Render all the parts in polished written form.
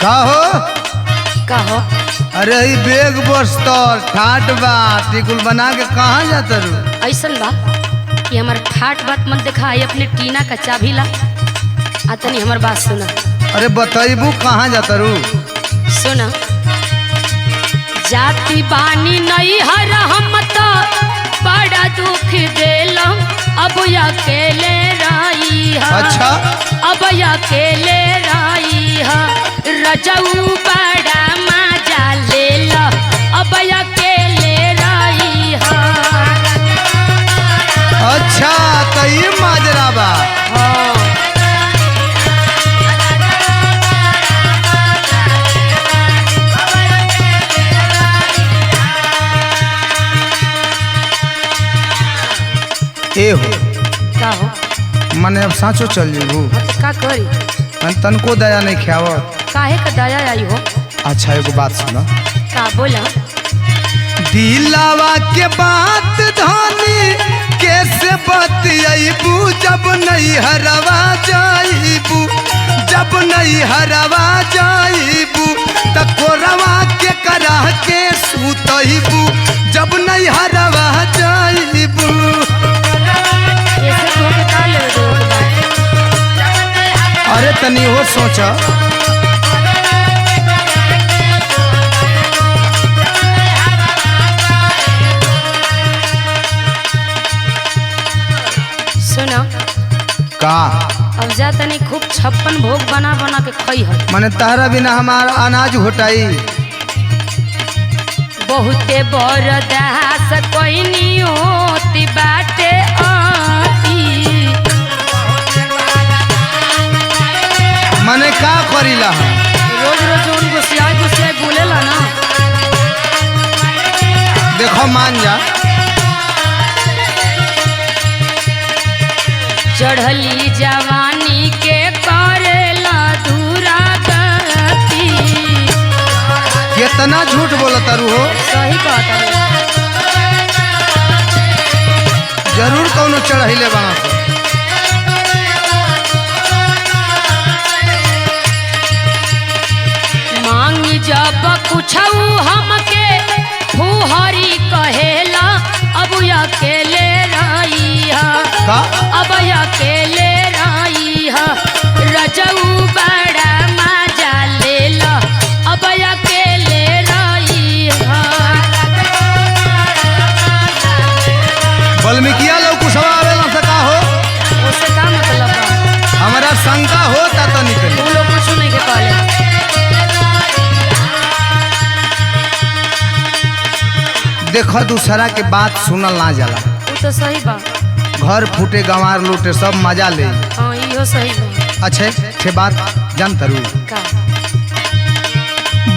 का हो? का हो? अरे ई बेग बस्तर ठाट बा टिकुल बना के कहाँ जाता रू? ऐसन बा कि हमार ठाट बात मत देखा है, अपने टीना का चाबी ला आ तनी हमार बात सुना। अरे बताइबू कहाँ जाता रू? सुना, जाति बानी नहीं हर हम तो बड़ा दुख देलम, अब अकेले रही है। अच्छा, अब अकेले रही है, रजऊ बड़ा मजा ले लो, अब अकेले रही है। अच्छा तो ये माजरा बा। हाँ। ए हो का हो? मने अब साँचो चल जेबू? हाँ तो का करी? मन तनको दया नहीं ख्यावत। काहे का दया आई हो? अच्छा एगो बात सुना, का बोला? दिलावा के बात धानी कैसे बतियाबू जब नहीं हरवा जाइबू, जब नहीं हरवा जाइबू त कोरवा के करा के सुतइबू, जब नहीं हरवा जाइबू। ऐसे तो के का ले दो बात। अरे तनी हो सोचा, सुना, का अब जा तनी खूब 56 भोग बना बना के खई है। मने तारा बिना हमारा अनाज घोटाई। बहुते बरदास कोई नहीं होती बाटे आती। मने का करीला हम? रोज रोज उन गुस्सिया बोलेला ना। देखो मान जा, चढ़ली जवानी के करेला दूरा गति। कितना झूठ बोला तारू हो? सही कहता है। जरूर कौनो चढ़ाइले बना तो। मांगी जब कुछ हमके फुहरी कहेला, अब अकेले रही है। का? अब अकेले रही है, रजऊ बड़ा मजा ले लो, अब अकेले रही है। वाल्मीकिया लोग कुछ आवेला से का हो? उससे का मतलब बा? हमारा शंका होता तो निकली। तू लोग कुछ नहीं के कहले। देखो दूसरा के बात सुनल ना जाला, वो तो सही बा। घर फूटे गंवार लूटे सब मजा ले। हाँ इहो सही बा। अच्छे छे बात जान तरू, का?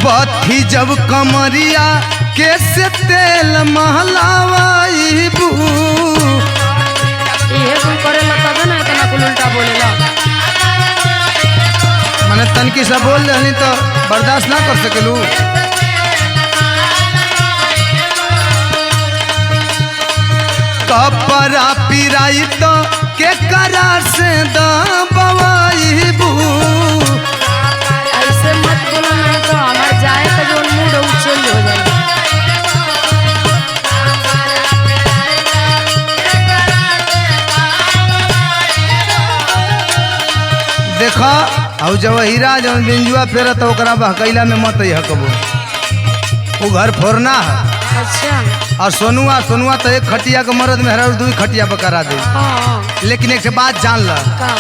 बत्ती जब कमरिया कैसे तेल महलावाईबू। इहे कुल करेला तबे ना इतना कुल उल्टा बोलेला। मने तनकी सब बोल रहनी तो बर्दाश्त ना कर सकेलू। कपड़ा पिराई तो के करार से दबाईबू। ऐसे मत बोलो, नहीं तो हमार जाए का जो मूड है वो चेंज हो जाएगा। देखा और जब हीरा जब बिंजुआ फेरा तो ओकरा बहकैला में मत हकबो, वो घर फोड़ना है। अच्छा। और सोनुआ तो एक खटिया के मरद में हरा दू खटिया पर करा दे। हाँ। लेकिन एक बात जान ला, का?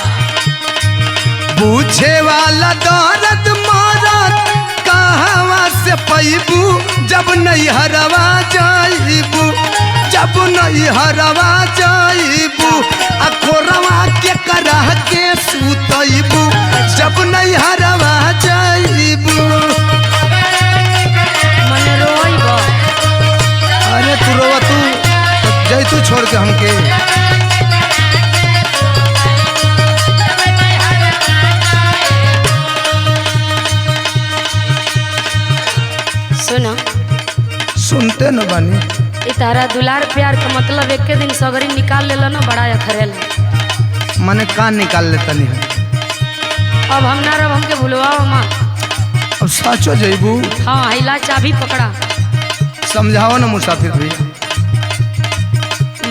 पूछे वाला दौलत मरद कहवा से पैबू, जब नहीं हरवा जाइबू, जब नहीं हरवा जाइबू, अखोरवा के करा के सुतइबू, जब नहीं हरवा जाइबू। मने रोई बा। अरे तू रोवा तू जई तू छोड़ के हमके। सुना, सुनते न बानी। ई तारा दुलार प्यार का मतलब एक दिन सगरी निकाल लेला ना, बड़ा अखरेल। मने कान निकाल लेता नहीं है। अब हम ना रब, हमके भूलवाओ माँ। अब अब साचो जइबू? हाँ हिला चाबी पकड़ा। समझाओ ना मुसाफिर भैया।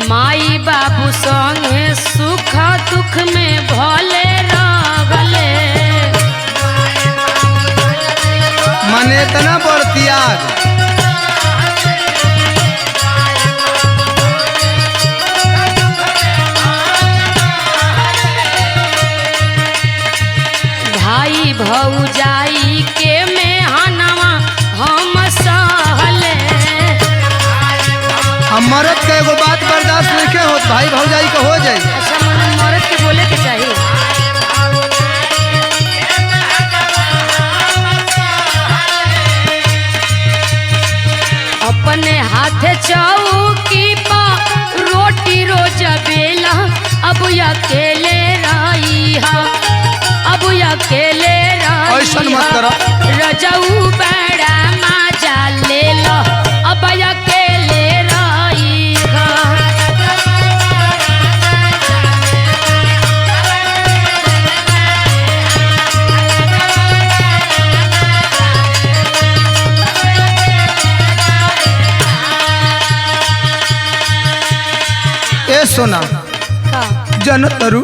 माई बाबू संगे सुख दुख में भले रहले। माने इतना बड़ त्याग। भाई भौजाई के मेहनवा हम सहले। हम मरद के एगो बात बर्दाश्त नहीं होत, भाई भौजाई के हो जाई। अच्छा मन मर्द के बोले के चाहिए। अपने हाथ चौकी पर रोटी रोज बेला। अब अकेले रही हा, अब अकेले रही ऐसन मत करो। रजऊ बड़ा मजा ले लो, अब अकेले रही हा। ए सोना का जन तरु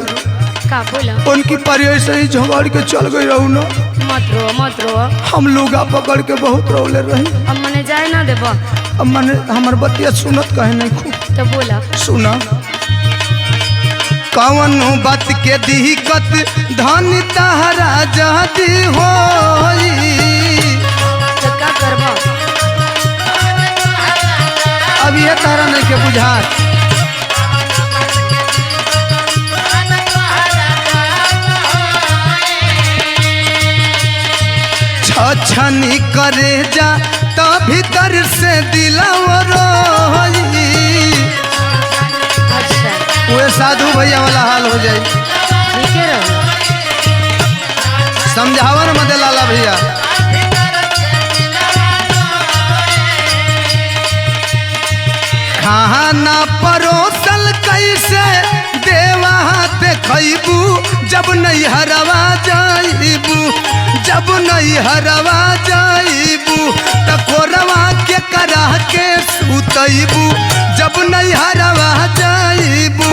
का बोला? उनकी परी ऐसे ही झगड़ के चल गई रहू ना। मत रो मत रो। हम लोग पकड़ के बहुत रोले रही। अब मने जाए ना देबा अब मैंने हमार बतिया सुनत कहे नहीं खूब तो बोला। सुना। कौन बात के दिक्कत धन तहरा जदी होई। तो का करबा? अब ये तारा नहीं के बुझात। छछनी करे जा तो भीतर से दिलवा रोई। अच्छा वो साधु भैया वाला हाल हो जाए। ठीक है रहो। समझावन मत लाला भैया। खाना परोसल कैसे देवा देखबू जब नहीं हरवा जाइबू। जब नहीं हरवा जाइबू त कोरवा के करा के सुतइबू। जब नहीं हरवा जाइबू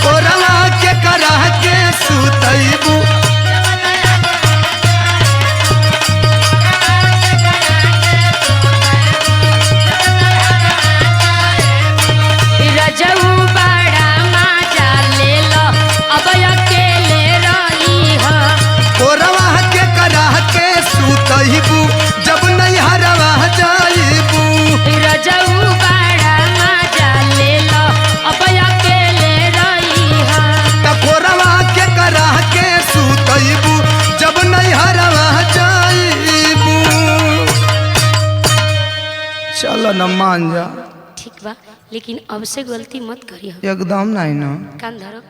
कोरवा के करा के सुतइबू। रजऊ बड़ा मजा ले लो, अब अकेले रही हा। कोरवा के करा के सुतइबू जब नहीं हरवा जाइबू। रजऊ बड़ा मजा ले लो, अब अकेले रही हा। त कोरवा के करा के सुतइबू जब नहीं हरवा जाइबू। चलो न मान जा। ठीक बा लेकिन अब से गलती मत करियो। एकदम नहीं ना। कान धरो।